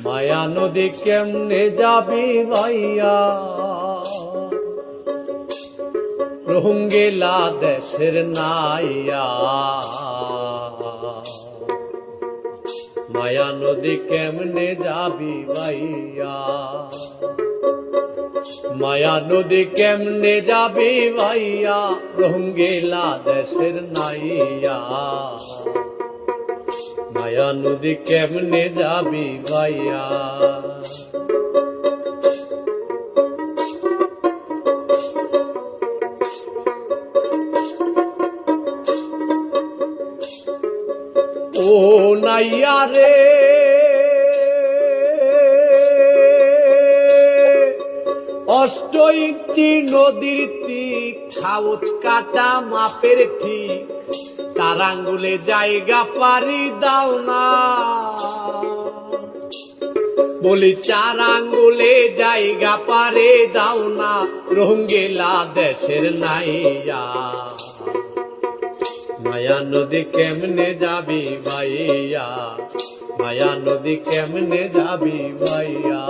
মায়া নদী কেমনে যাবি ভাইয়া, রোহিঙ্গা দেশের নাইয়া। মায়া নদী কেমনে যাবি ভাইয়া, মায়া নদী কেমনে যাবি ভাইয়া, রোহিঙ্গা দেশের নাইয়া। মায়া নদী কেমনে যাবি ভাইয়া। ও নাইয়া রে অষ্ট ইঞ্চি নদীর তীর, খাউচ কাটা মাপের ঠিক, 4 আঙ্গুলে জায়গা পারি দাও না। বলি 4 আঙ্গুলে জায়গা পারে দাও না, রোহিঙ্গা দেশের নাইয়া। মায়া নদী কেমনে যাবি ভাইয়া, মায়া নদী কেমনে যাবি ভাইয়া।